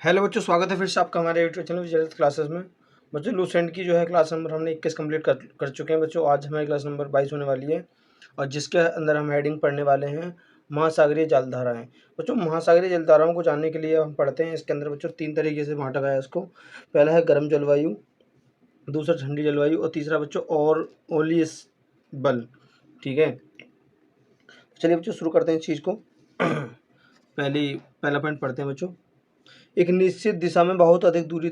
Hello बच्चों, स्वागत है फिर से आपका हमारे यूट्यूब चैनल विजय क्लासेस में। बच्चों लूसेंट की जो है क्लास नंबर हमने 21 कंप्लीट कर चुके हैं बच्चों। आज हमारी क्लास नंबर 22 होने वाली है और जिसके अंदर हम हेडिंग पढ़ने वाले हैं महासागरीय जलधाराएं। बच्चों महासागरीय जलधाराओं को जानने के लिए हम पढ़ते हैं। इसके अंदर बच्चों 3 तरीके से बांटा गया है इसको। पहला है गर्म जलवायु, दूसरा ठंडी जलवायु और तीसरा बच्चों और ओलियस बल। ठीक है, चलिए बच्चों शुरू करते हैं इस चीज़ को। पहला पॉइंट पढ़ते हैं बच्चों। एक निश्चित दिशा में बहुत दूरी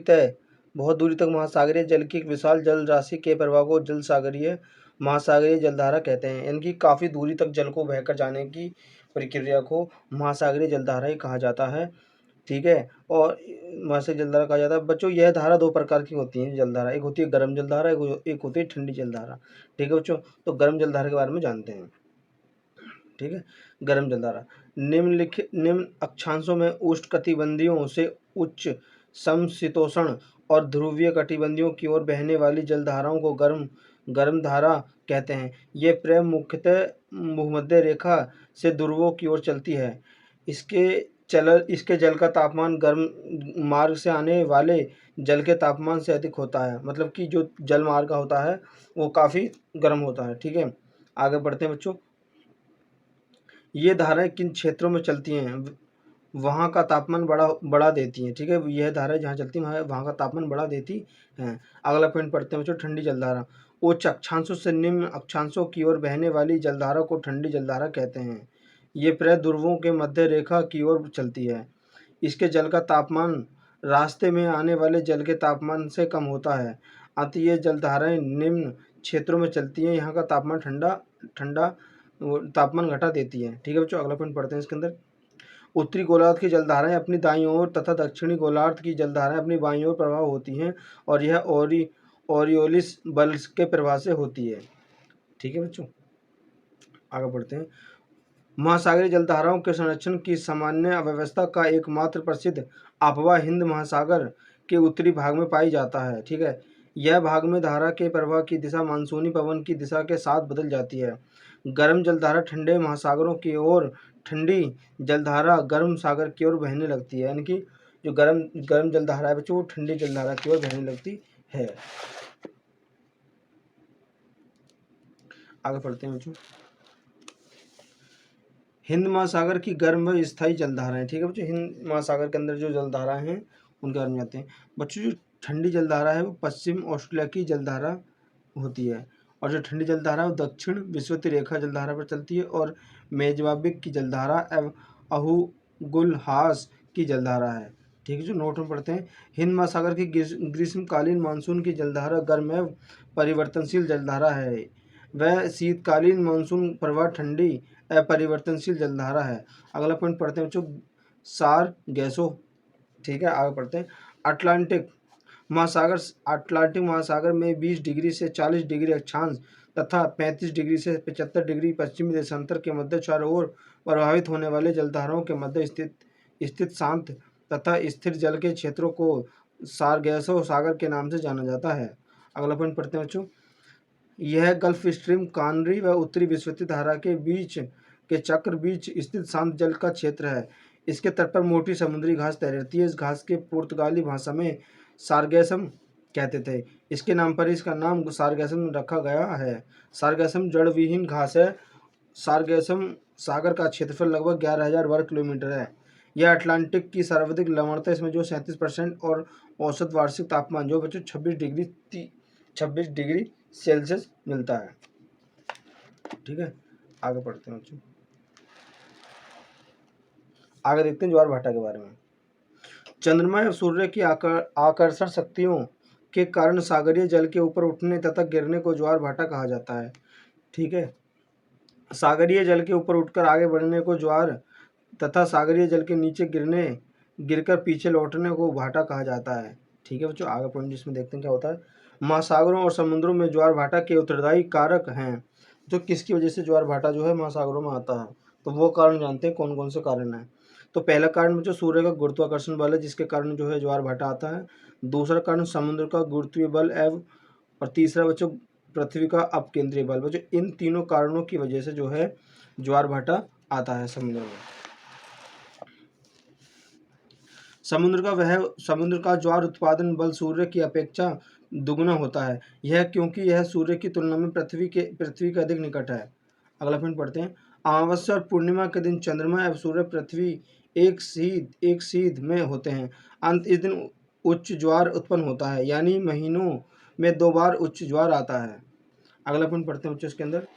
तक महासागरीय जल की एक विशाल जल राशि के प्रवाह को जल सागरीय महासागरीय जलधारा कहते हैं। इनकी काफ़ी दूरी तक जल को बहकर जाने की प्रक्रिया को महासागरीय जलधारा ही कहा जाता है। ठीक है, और महासागरीय जलधारा कहा जाता है। बच्चों यह धारा 2 प्रकार की होती है जलधारा, एक होती है गर्म जलधारा, एक होती है ठंडी जलधारा। ठीक है बच्चों, तो गर्म जलधारा के बारे में जानते हैं। ठीक है, गर्म जलधारा निम्न अक्षांशों में उष्णकटिबंधीयों से उच्च समशीतोष्ण और ध्रुवीय कटिबंधीयों की ओर बहने वाली जलधाराओं को गर्म धारा कहते हैं। ये प्रय मुख्यतः भूमध्य रेखा से ध्रुवों की ओर चलती है। इसके जल का तापमान गर्म मार्ग से आने वाले जल के तापमान से अधिक होता है। मतलब कि जो जल मार्ग का होता है वो काफ़ी गर्म होता है। ठीक है, आगे बढ़ते हैं बच्चों। ये धाराएं किन क्षेत्रों में चलती हैं वहाँ का तापमान बढ़ा देती हैं। ठीक है, यह धाराएं जहाँ चलती हैं वहाँ का तापमान बढ़ा देती हैं। अगला पॉइंट पढ़ते हैं बच्चों, ठंडी जलधारा। उच्च अक्षांशों से निम्न अक्षांशों की ओर बहने वाली जलधारा को ठंडी जलधारा कहते हैं। ये प्राय ध्रुवों के मध्य रेखा की ओर चलती है। इसके जल का तापमान रास्ते में आने वाले जल के तापमान से कम होता है। अतः ये जलधाराएं निम्न क्षेत्रों में चलती हैं। यहाँ का तापमान ठंडा तापमान घटा देती है। ठीक है बच्चों, अगला पॉइंट पढ़ते हैं इसके अंदर। उत्तरी गोलार्ध की जलधाराएं अपनी दाईं ओर तथा दक्षिणी गोलार्ध की जलधाराएं अपनी बाईं ओर प्रवाह होती हैं और यह ओरियोलिस बल के प्रभाव से होती है। ठीक है बच्चों, आगे बढ़ते हैं। महासागरीय जलधाराओं के संरक्षण की सामान्य अव्यवस्था का एकमात्र प्रसिद्ध आपवा हिंद महासागर के उत्तरी भाग में पाई जाता है। ठीक है, यह भाग में धारा के प्रवाह की दिशा मानसूनी पवन की दिशा के साथ बदल जाती है। गर्म जलधारा ठंडे महासागरों की ओर, ठंडी जलधारा गर्म सागर की ओर बहने लगती है। यानी कि जो गर्म जलधारा है बच्चों वो ठंडी जलधारा की ओर बहने लगती है। आगे पढ़ते हैं बच्चों। हिंद महासागर की गर्म व स्थायी जलधाराएं। ठीक है बच्चों, हिंद महासागर के अंदर जो जलधाराएं हैं उनके बारे में जाते हैं बच्चों। जो ठंडी जलधारा है वो पश्चिम ऑस्ट्रेलिया की जलधारा होती है और जो ठंडी जलधारा है वो दक्षिण विषुवत रेखा जलधारा पर चलती है और मेजबाबिक की जलधारा एवं अहुगुलहास की जलधारा है। ठीक है, जो नोट में पढ़ते हैं। हिंद महासागर की ग्रीष्मकालीन मानसून की जलधारा गर्म एवं परिवर्तनशील जलधारा है। वह शीतकालीन मानसून प्रवाह ठंडी अपरिवर्तनशील जलधारा है। अगला पॉइंट पढ़ते हैं बच्चों, सार गैसों। ठीक है, आगे पढ़ते हैं। अटलांटिक महासागर में 20 डिग्री से 40 डिग्री अक्षांश तथा 35 डिग्री से 75 डिग्री पश्चिमी देशांतर के मध्य चारों ओर प्रभावित होने वाले जलधाराओं के मध्य स्थित शांत तथा स्थिर जल के क्षेत्रों को सारगैसो सागर के नाम से जाना जाता है। अगला पॉइंट पढ़ते हैं बच्चों। यह गल्फ स्ट्रीम, कानरी व उत्तरी विस्वती धारा के बीच के चक्र बीच स्थित शांत जल का क्षेत्र है। इसके तट पर मोटी समुद्री घास तैरती है। इस घास के पुर्तगाली भाषा में सारगैसम कहते थे। इसके नाम पर इसका नाम सारगैसम रखा गया है। सारगैसम जड़ विहीन घास है। सारगैसम सागर का क्षेत्रफल लगभग 11,000 वर्ग किलोमीटर है। यह अटलांटिक की सर्वाधिक लवणता इसमें जो 37% और औसत वार्षिक तापमान जो बच्चों 26 डिग्री सेल्सियस मिलता है। ठीक है, आगे पढ़ते हैं बच्चों। आगे देखते हैं ज्वार भाटा के बारे में। चंद्रमा या सूर्य की आकर्षण शक्तियों के कारण सागरीय जल के ऊपर उठने तथा गिरने को ज्वार भाटा कहा जाता है। ठीक है, सागरीय जल के ऊपर उठकर आगे बढ़ने को ज्वार तथा सागरीय जल के नीचे गिरकर पीछे लौटने को भाटा कहा जाता है। ठीक है बच्चों, आगे पॉइंट जिसमें देखते हैं क्या होता है। महासागरों और समुद्रों में ज्वार भाटा के उत्तरदायी कारक हैं। जो किसकी वजह से ज्वार भाटा जो है महासागरों में आता है, तो वो कारण जानते हैं कौन कौन से कारण हैं। तो पहला कारण बच्चों सूर्य का गुरुत्वाकर्षण बल है, जिसके कारण जो है ज्वार भाटा आता है। दूसरा कारण समुद्र का गुरुत्वीय बल एवं और तीसरा बच्चों पृथ्वी का अपकेंद्रीय बल। बच्चों इन तीनों कारणों की वजह से जो है ज्वार भाटा आता है समुद्र में। समुद्र का ज्वार उत्पादन बल सूर्य की अपेक्षा दुगुना होता है, यह क्योंकि यह सूर्य की तुलना में पृथ्वी के अधिक निकट है। अगला पॉइंट पढ़ते हैं। अमावस्या और पूर्णिमा के दिन चंद्रमा एवं सूर्य पृथ्वी एक सीध में होते हैं। अंत इस दिन उच्च ज्वार उत्पन्न होता है, यानी महीनों में 2 बार उच्च ज्वार आता है। अगला पॉइंट पढ़ते हैं इसके अंदर।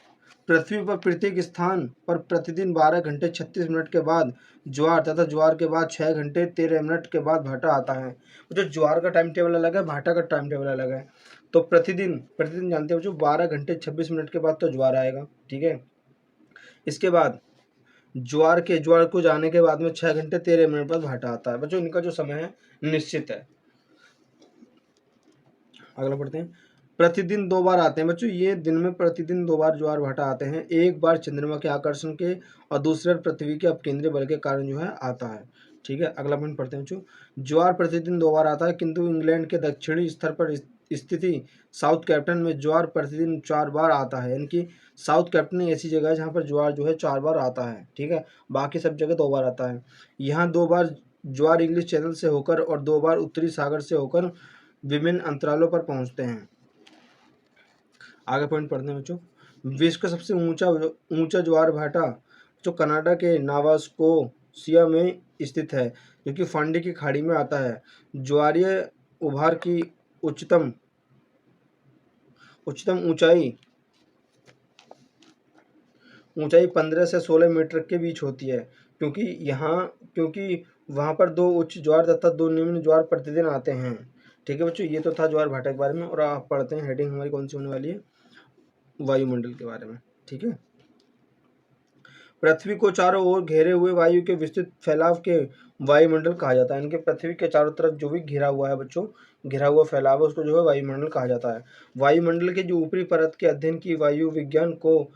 पृथ्वी पर प्रत्येक स्थान पर प्रतिदिन 12 घंटे 36 मिनट के बाद ज्वार तथा ज्वार के बाद 6 घंटे 13 मिनट के बाद भाटा आता है। जो ज्वार का टाइम टेबल अलग है, भाटा का टाइम टेबल अलग है। तो प्रतिदिन जानते हो जो 12 घंटे 26 मिनट के बाद तो ज्वार आएगा, ठीक है। इसके बाद ज्वार को जाने के बाद में 6 घंटे 13 मिनट बाद भाटा आता है। बच्चों इनका जो समय है निश्चित है। अगला पढ़ते हैं। प्रतिदिन 2 बार आते हैं बच्चों, ये दिन में प्रतिदिन 2 बार ज्वार भाटा आते हैं। एक बार चंद्रमा के आकर्षण के और दूसरे पृथ्वी के अपकेंद्रीय बल के कारण जो है आता है, ठीक है। अगला पॉइंट पढ़ते हैं बच्चों। ज्वार प्रतिदिन 2 बार आता है, किंतु इंग्लैंड के दक्षिणी स्तर पर स्थिति साउथ कैप्टन में ज्वार प्रतिदिन 4 बार आता है। यानी कि साउथ कैप्टन ऐसी जगह है जहाँ पर ज्वार जो है 4 बार आता है, ठीक है। बाकी सब जगह 2 बार आता है। यहाँ 2 बार ज्वार इंग्लिश चैनल से होकर और 2 बार उत्तरी सागर से होकर विभिन्न अंतरालों पर पहुंचते हैं। आगे पॉइंट पढ़ते हैं बच्चों। विश्व का सबसे ऊंचा ज्वार भाटा जो कनाडा के नोवास्कोशिया में स्थित है, जो कि फांडी की खाड़ी में आता है। ज्वारीय उभार की उच्चतम ऊंचाई 15 से 16 मीटर के बीच होती है, क्योंकि वहाँ पर 2 उच्च ज्वार तथा 2 निम्न ज्वार प्रतिदिन आते हैं, ठीक है बच्चों। ये तो था ज्वार भाटा के बारे में। और आप पढ़ते हैं हेडिंग हमारी कौन सी होने वाली है, वायुमंडल के बारे में, ठीक है। पृथ्वी को चारों ओर घेरे हुए वायु के विस्तृत फैलाव के वायुमंडल कहा जाता है। इनके पृथ्वी के चारों तरफ जो भी घिरा हुआ है बच्चों, घिरा हुआ फैलाव है, उसको जो है वायुमंडल कहा जाता है। वायुमंडल के जो ऊपरी परत के अध्ययन की वायु विज्ञान को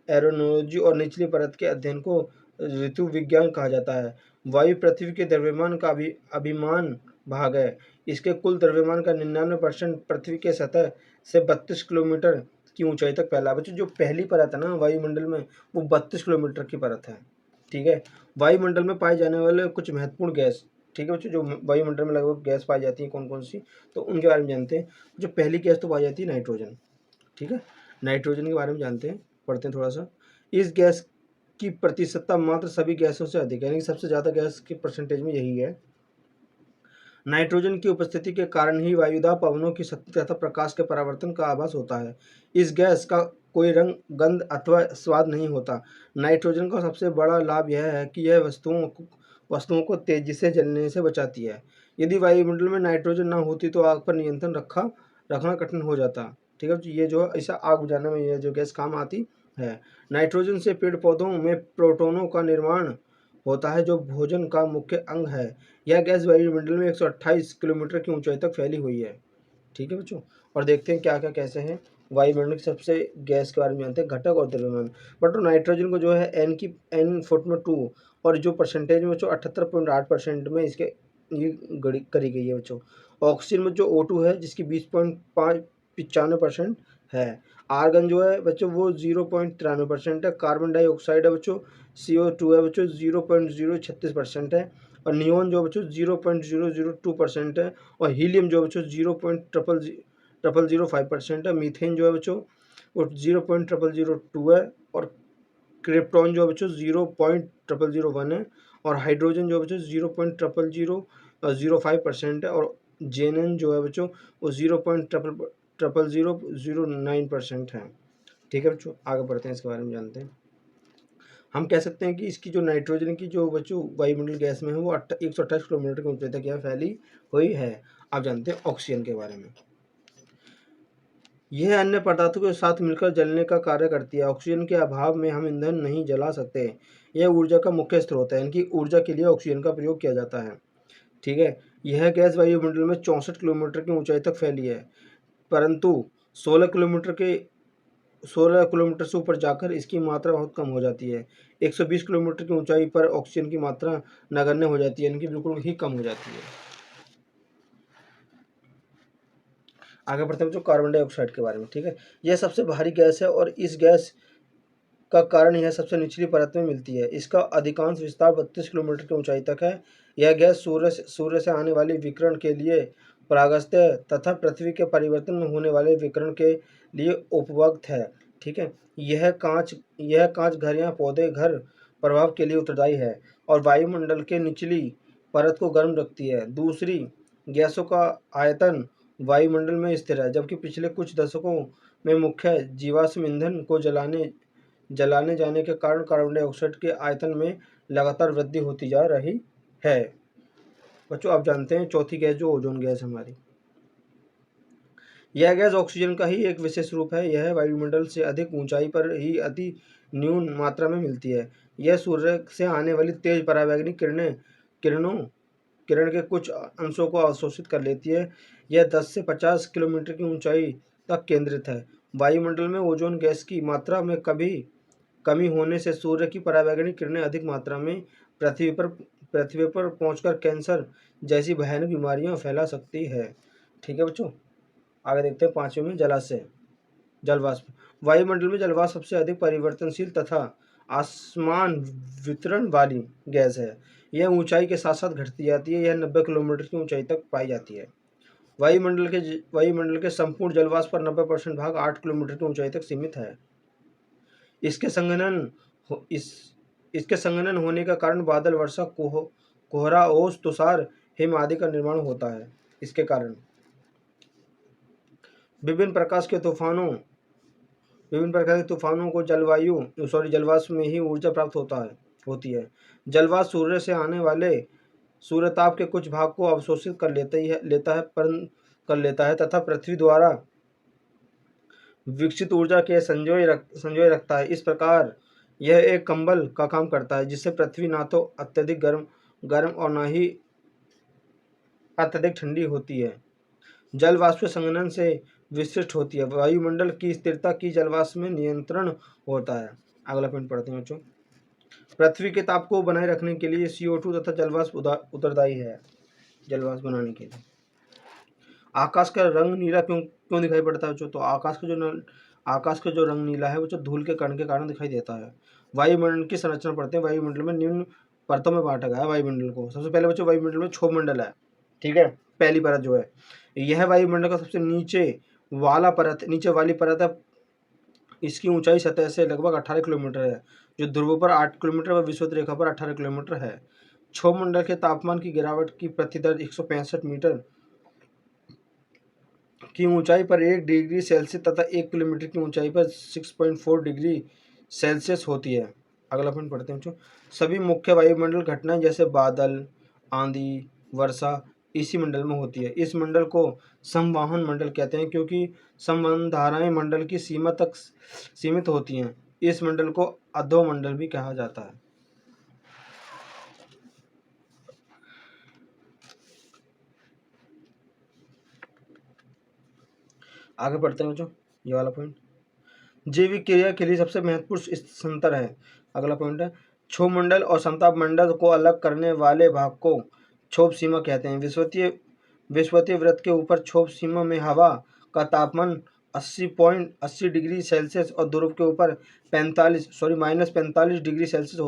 एरोनोलॉजी और निचली परत के अध्ययन को ऋतु विज्ञान कहा जाता है। वायु पृथ्वी के द्रव्यमान का अभिमान भाग है। इसके कुल द्रव्यमान का 99% पृथ्वी के सतह से 32 किलोमीटर की ऊंचाई तक फैला। बच्चों जो पहली परत है ना वायुमंडल में, वो 32 किलोमीटर की परत है, ठीक है। वायुमंडल में पाए जाने वाले कुछ महत्वपूर्ण गैस, ठीक है बच्चों। जो वायुमंडल में लगभग गैस पाई जाती है कौन कौन सी, तो उनके बारे में जानते हैं। जो पहली गैस तो पाई जाती है नाइट्रोजन, ठीक है। नाइट्रोजन के बारे में जानते हैं, पढ़ते हैं थोड़ा सा। इस गैस की प्रतिशतता मात्र सभी गैसों से अधिक है, यानी सबसे ज़्यादा गैस की परसेंटेज में यही है। नाइट्रोजन की उपस्थिति के कारण ही वायुदाब पवनों की शक्ति तथा प्रकाश के परावर्तन का आभास होता है। इस गैस का कोई रंग, गंध अथवा स्वाद नहीं होता। नाइट्रोजन का सबसे बड़ा लाभ यह है कि यह वस्तुओं को तेजी से जलने से बचाती है। यदि वायुमंडल में नाइट्रोजन न होती तो आग पर नियंत्रण रखना कठिन हो जाता, ठीक है। ये जो ऐसा आग बुझाने में यह जो गैस काम आती है। नाइट्रोजन से पेड़ पौधों में प्रोटोनों का निर्माण होता है, जो भोजन का मुख्य अंग है। यह गैस वायुमंडल में 128 किलोमीटर की ऊंचाई तक फैली हुई है, ठीक है बच्चों। और देखते हैं क्या क्या कैसे हैं वायुमंडल के सबसे गैस के बारे में जानते हैं, घटक और द्रव्यमान। बट नाइट्रोजन को जो है एन फुट में 2, और जो परसेंटेज में बच्चों 78.8% में इसके ये गणित करी गई है बच्चों। ऑक्सीजन में जो O2 है जिसकी 20.95% है। आर्गन जो है बच्चों वो 0.93% है। कार्बन डाइऑक्साइड है बच्चों CO2 है बच्चों 0.036% है। और नियोन जो बच्चों 0.002% है। और हीलियम जो बच्चों 0.0005% है। मीथेन जो है बच्चों वो 0.0002 है। और क्रिप्टॉन जो है बच्चों 0.001 है। और हाइड्रोजन जो है बच्चों 0.0005% है। और जेनन जो है बच्चों वो 0.00009% है, ठीक है बच्चों। आगे बढ़ते हैं, इसके बारे में जानते हैं। हम कह सकते हैं कि इसकी जो नाइट्रोजन की जो बच्चों वायुमंडल गैस में है वो 128 किलोमीटर की ऊंचाई तक यह फैली हुई है। आप जानते हैं ऑक्सीजन के बारे में। यह अन्य पदार्थों के साथ मिलकर जलने का कार्य करती है। ऑक्सीजन के अभाव में हम ईंधन नहीं जला सकते। यह ऊर्जा का मुख्य स्रोत है, इनकी ऊर्जा के लिए ऑक्सीजन का प्रयोग किया जाता है, ठीक है। यह गैस वायुमंडल में 64 किलोमीटर की ऊंचाई तक फैली है, परंतु 16 किलोमीटर से ऊपर जाकर इसकी मात्रा बहुत कम हो जाती है। 120 किलोमीटर की ऊंचाई पर ऑक्सीजन की मात्रा नगण्य हो जाती है, इनकी बिल्कुल ही कम हो जाती है। आगे बढ़ते हैं बच्चों कार्बन डाइऑक्साइड के बारे में, ठीक है। यह सबसे भारी गैस है और इस गैस का कारण यह सबसे निचली परत में मिलती है। इसका अधिकांश विस्तार 32 किलोमीटर की ऊंचाई तक है। यह गैस सूर्य से आने वाले विकिरण के लिए परागस्थ तथा पृथ्वी के परिवर्तन में होने वाले विकिरण के लिए उपयुक्त है। ठीक है, यह कांच घर या पौधे घर प्रभाव के लिए उत्तरदायी है और वायुमंडल के निचली परत को गर्म रखती है। दूसरी, गैसों का आयतन वायुमंडल में स्थिर है, जबकि पिछले कुछ दशकों में मुख्य जीवाश्म ईंधन को जलाने जाने के कारण कार्बन डाइऑक्साइड के आयतन में लगातार वृद्धि होती जा रही है। बच्चों, आप जानते हैं चौथी गैस जो ओजोन गैस हमारी, यह गैस ऑक्सीजन का ही एक विशेष रूप है। यह वायुमंडल से अधिक ऊंचाई पर ही अति न्यून मात्रा में मिलती है। यह सूर्य से आने वाली तेज पराबैंगनी किरण के कुछ अंशों को अवशोषित कर लेती है। यह 10 से 50 किलोमीटर की ऊंचाई तक केंद्रित है। वायुमंडल में ओजोन गैस की मात्रा में कमी होने से सूर्य की पराबैंगनी किरणें अधिक मात्रा में पृथ्वी पर पहुंचकर कैंसर जैसी भयानक बीमारियां फैला सकती है। ठीक है बच्चों, आगे देखते हैं पांचवें में जलवाष्प। वायुमंडल में जलवाष्प सबसे अधिक परिवर्तनशील तथा आसमान वितरण वाली गैस है। यह ऊंचाई के साथ साथ घटती जाती है। यह 90 किलोमीटर की ऊंचाई तक पाई जाती है। वायुमंडल के संपूर्ण जलवाष्प पर 90% भाग 8 किलोमीटर की ऊंचाई तक सीमित है। इसके संघनन होने का कारण बादल, वर्षा, कोहरा, ओस, तुषार, हिम आदि का निर्माण होता है। इसके कारण विभिन्न प्रकार के तूफानों को जलवाष्प में ही ऊर्जा प्राप्त होती है। जलवाष्प सूर्य से आने वाले सूर्यताप के कुछ भाग को अवशोषित कर लेता है तथा पृथ्वी द्वारा विकसित ऊर्जा के संजोए रखता है। इस प्रकार यह एक कंबल का काम करता है, जिससे पृथ्वी ना तो अत्यधिक गर्म और ना ही अत्यधिक ठंडी होती है। जल वाष्प संघनन से विशिष्ट होती है। वायुमंडल की स्थिरता की जलवाष्प में नियंत्रण होता है। अगला पॉइंट पढ़ते हैं बच्चों। पृथ्वी के ताप को बनाए रखने के लिए CO2 तथा जलवाष्प उत्तरदायी है। जलवाष्प बनाने के लिए आकाश का रंग नीला क्यों दिखाई पड़ता है बच्चों? तो आकाश का जो रंग नीला है वो जो धूल के कण के कारण दिखाई देता है। वायुमंडल की संरचना पढ़ते हैं। वायुमंडल में निम्न परतों में बांटा गया है वायुमंडल को। सबसे पहले बच्चों वायुमंडल में क्षोभ मंडल है। ठीक है, पहली परत जो है यह वायुमंडल का सबसे नीचे वाली परत है। इसकी ऊंचाई सतह से लगभग 18 किलोमीटर है, जो ध्रुवों पर 8 किलोमीटर व विषुवत रेखा पर 18 किलोमीटर है। क्षोभ मंडल के तापमान की गिरावट की प्रतिदर 165 मीटर की ऊंचाई पर 1 डिग्री सेल्सियस तथा 1 किलोमीटर की ऊंचाई पर 6.4 डिग्री सेल्सियस होती है। अगला पॉइंट पढ़ते हैं बच्चों। सभी मुख्य वायुमंडल घटनाएं जैसे बादल, आंधी, वर्षा इसी मंडल में होती है। इस मंडल को संवहन मंडल कहते हैं, क्योंकि संवहन धाराएं मंडल की सीमा तक सीमित होती हैं। इस मंडल को अधोमंडल भी कहा जाता है। आगे बढ़ते हैं बच्चों, ये वाला पॉइंट जैविक क्रिया के लिए सबसे महत्वपूर्ण संतर है। अगला पॉइंट है क्षोभ मंडल और समताप मंडल को अलग करने वाले भाग को क्षोभ सीमा कहते हैं। विषुवतीय वृत्त के ऊपर क्षोभ सीमा में हवा का तापमान 80 डिग्री सेल्सियस और ध्रुव के ऊपर -45 डिग्री सेल्सियस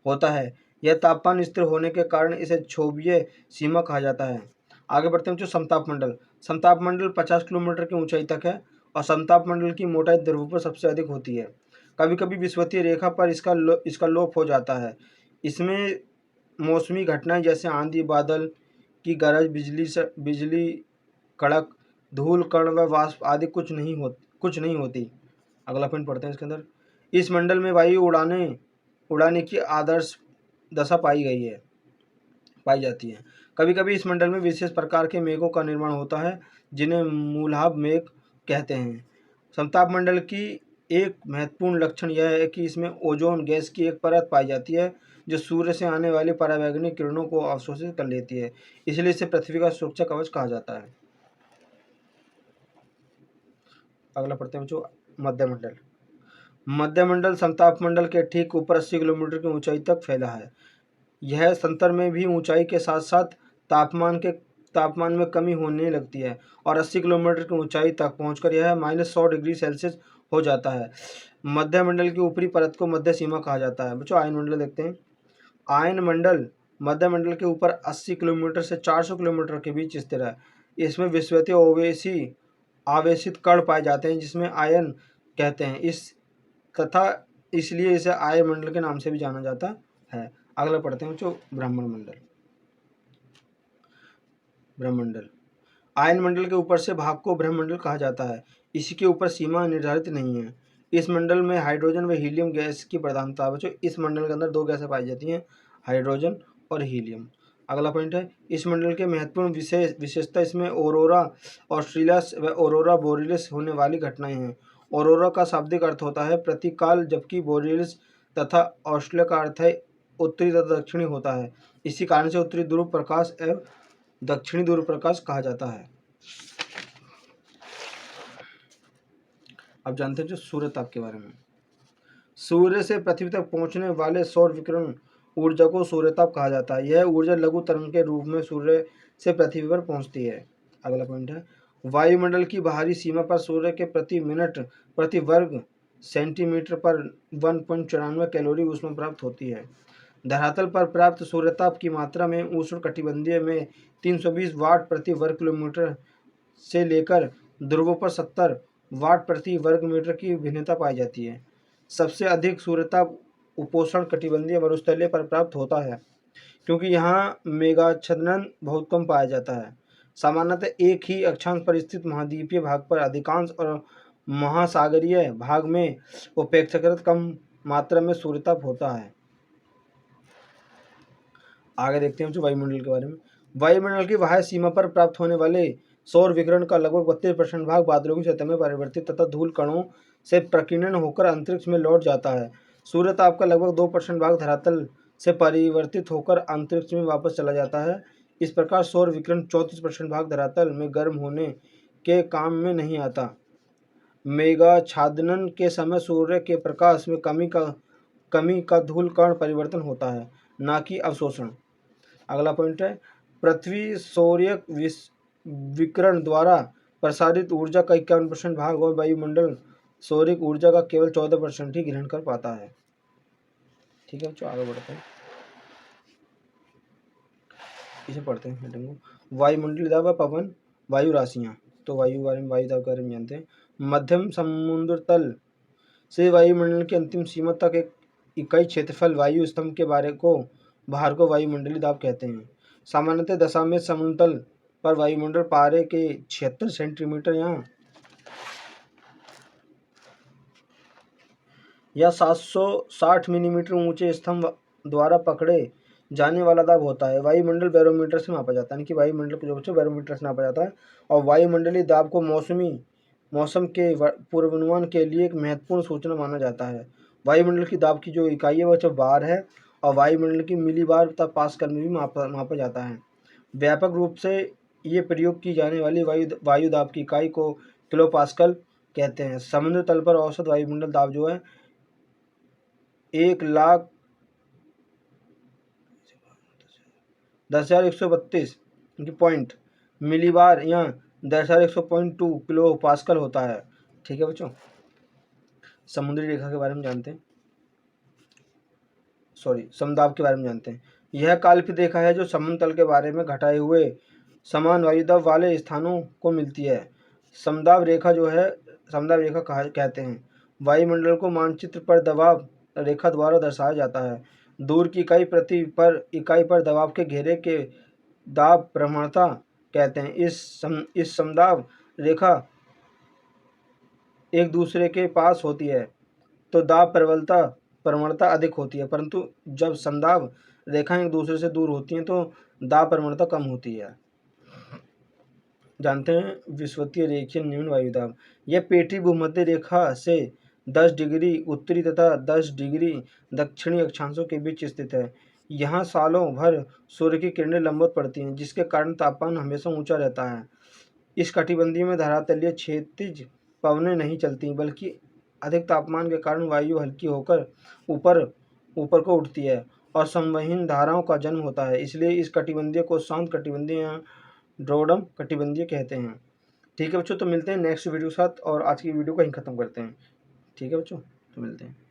होता है। यह तापमान स्थिर होने के कारण इसे क्षोभीय सीमा कहा जाता है। आगे बढ़ते हैं जो समताप मंडल 50 किलोमीटर की ऊंचाई तक है और समताप मंडल की मोटाई ध्रुव पर सबसे अधिक होती है। कभी कभी विषुवतीय रेखा पर इसका लोप हो जाता है। इसमें मौसमी घटनाएं जैसे आंधी, बादल की गरज, बिजली कड़क, धूल कण व वाष्प आदि कुछ नहीं होती। अगला पॉइंट पढ़ते हैं इसके अंदर। इस मंडल में वायु उड़ाने की आदर्श दशा पाई जाती है। कभी कभी इस मंडल में विशेष प्रकार के मेघों का निर्माण होता है, जिन्हें मूलाभ मेघ कहते हैं। समताप मंडल की एक महत्वपूर्ण लक्षण यह है कि इसमें ओजोन गैस की एक परत पाई जाती है, जो सूर्य से आने वाली पराबैंगनी किरणों को अवशोषित कर लेती है। इसलिए इसे पृथ्वी का सुरक्षा कवच कहा जाता है। अगला पढ़ते हैं बच्चों मध्य मंडल समताप मंडल के ठीक ऊपर 80 किलोमीटर की ऊंचाई तक फैला है। यह संतर में भी ऊंचाई के साथ साथ तापमान में कमी होने लगती है और 80 किलोमीटर की ऊंचाई तक पहुंचकर यह -100 डिग्री सेल्सियस हो जाता है। मध्य मंडल की ऊपरी परत को मध्य सीमा कहा जाता है। बच्चों आयन मंडल देखते हैं। आयन मंडल मध्य मंडल के ऊपर 80 किलोमीटर से 400 किलोमीटर के बीच स्थिर है। इसमें विषुवतीय ओवेसी आवेशित कण पाए जाते हैं जिसमें आयन कहते हैं इस तथा इसलिए इसे आयन मंडल के नाम से भी जाना जाता है। अगला पढ़ते हैं बच्चों ब्रह्मण मंडल। ब्रह्मंडल आयन मंडल के ऊपर से भाग को ब्रह्मंडल कहा जाता है। इसके ऊपर सीमा निर्धारित नहीं है। इस मंडल में हाइड्रोजन व हीलियम गैस की प्रधानता है। बच्चों इस मंडल के अंदर दो गैसें पाई जाती हैं, हाइड्रोजन और हीलियम। अगला पॉइंट है इस मंडल के महत्वपूर्ण विशेषता इसमें ऑरोरा ऑस्ट्रेलियस व ऑरोरा बोरियलिस होने वाली घटनाएं हैं। ऑरोरा का शाब्दिक अर्थ होता है प्रतीकाल, जबकि बोरियलिस तथा ऑस्ट्रेलिया का अर्थ है उत्तरी तथा दक्षिणी होता है। इसी कारण से उत्तरी ध्रुव प्रकाश एवं दक्षिणी ध्रुव प्रकाश कहा जाता है। अब जानते हैं जो सूर्य ताप के बारे में। सूर्य से पृथ्वी तक पहुंचने वाले सौर विकिरण ऊर्जा को सूर्यताप कहा जाता है। यह ऊर्जा लघु तरंग के रूप में सूर्य से पृथ्वी पर पहुंचती है। अगला पॉइंट है वायुमंडल की बाहरी सीमा पर सूर्य के प्रति मिनट प्रति वर्ग सेंटीमीटर पर 1.94 कैलोरी ऊष्मा प्राप्त होती है। धरातल पर प्राप्त सूर्यताप की मात्रा में उष्णकटिबंधीय में 320 वाट प्रति वर्ग किलोमीटर से लेकर ध्रुवों पर 70 वाट प्रति वर्ग मीटर की भिन्नता पाई जाती है। सबसे अधिक सूर्यताप उपोष्ण कटिबंधीय मरुस्थलीय पर प्राप्त होता है क्योंकि यहाँ मेघाच्छादन बहुत कम पाया जाता है। सामान्यतः एक ही अक्षांश पर स्थित महाद्वीपीय भाग पर अधिकांश और महासागरीय भाग में अपेक्षाकृत कम मात्रा में सूर्यताप होता है। आगे देखते हैं वायुमंडल के बारे में। वायुमंडल की बाह्य सीमा पर प्राप्त होने वाले सौर विकिरण का लगभग 32% भाग बादलों की सतह में परिवर्तित तथा धूल कणों से प्रकीर्णन होकर अंतरिक्ष में लौट जाता है। सूर्य ताप का लगभग 2% भाग धरातल से परिवर्तित होकर अंतरिक्ष में वापस चला जाता है। इस प्रकार सौर विकिरण 34% भाग धरातल में गर्म होने के काम में नहीं आता। मेघाच्छादन के समय सूर्य के प्रकाश में कमी का धूल कण परिवर्तन होता है, न कि अवशोषण। अगला पॉइंट है पृथ्वी सौर्य विकिरण द्वारा प्रसारित ऊर्जा का 51% भाग और वायुमंडल सौरिक ऊर्जा का केवल 14% ही ग्रहण कर पाता है। ठीक है, आगे बढ़ते हैं, इसे पढ़ते हैं हेडिंग को। वायुमंडलीय दाब व पवन वायु राशियाँ। तो वायु बारे में, वायु दाब के बारे में जानते हैं। मध्यम समुद्र तल से वायुमंडल की अंतिम सीमा तक एक इकाई क्षेत्रफल वायु स्तंभ के बाहर को वायुमंडलीय दाब कहते हैं। सामान्यतः दशामेश समुद्र तल पर वायुमंडल पारे के 76 सेंटीमीटर या 760 मिलीमीटर ऊंचे स्तंभ द्वारा पकड़े जाने वाला दाब होता है। वायुमंडल बैरोमीटर से मापा जाता है, यानी कि वायुमंडल को जो बच्चों बैरोमीटर से नापा जाता है। और वायुमंडलीय दाब को मौसम के पूर्वानुमान के लिए एक महत्वपूर्ण सूचना माना जाता है। वायुमंडल की दाब की जो इकाई है वह बार है और वायुमंडल की मिलीबार तथा पास्कल में भी मापा जाता है। व्यापक रूप से ये प्रयोग की जाने वाली वायु दाब की इकाई को किलोपास्कल कहते हैं। समुद्र तल पर औसत वायुमंडल दाब जो है 1,10,132 पॉइंट मिलीबार या 10,100.2 किलो पास्कल होता है। ठीक है बच्चों, समुद्री रेखा के बारे में जानते हैं, समदाब के बारे में जानते हैं। यह काल्पनिक रेखा है जो समुद्र तल के बारे में घटाए हुए समान वायुदाब वाले स्थानों को मिलती है। समदाब रेखा जो है समदाब रेखा कहते हैं। वायुमंडल को मानचित्र पर दबाव रेखा द्वारा दर्शाया जाता है। दूर की इकाई पर दबाव के घेरे के दाब प्रवणता कहते हैं। इस समदाब रेखा एक दूसरे के पास होती है तो दाब प्रवणता अधिक होती है, परंतु जब समदाब रेखाएं एक दूसरे से दूर होती हैं तो दाब प्रवणता कम होती है। जानते हैं विषुवतीय रेखीय निम्न वायुदाब। यह पेटी भूमध्य रेखा से 10 डिग्री उत्तरी तथा 10 डिग्री दक्षिणी अक्षांशों के बीच स्थित है। यहाँ सालों भर सूर्य की किरणें लंबवत पड़ती हैं, जिसके कारण तापमान हमेशा ऊंचा रहता है। इस कटिबंधी में धरातलीय क्षैतिज पवनें नहीं चलती, बल्कि अधिक तापमान के कारण वायु हल्की होकर ऊपर को उठती है और संवहन धाराओं का जन्म होता है। इसलिए इस कटिबंधीय को शांत कटिबंधीय या ड्रोडम कटिबंधीय कहते हैं। ठीक है बच्चों, तो मिलते हैं नेक्स्ट वीडियो के साथ और आज की वीडियो को यहीं ख़त्म करते हैं। ठीक है बच्चों। तो मिलते हैं।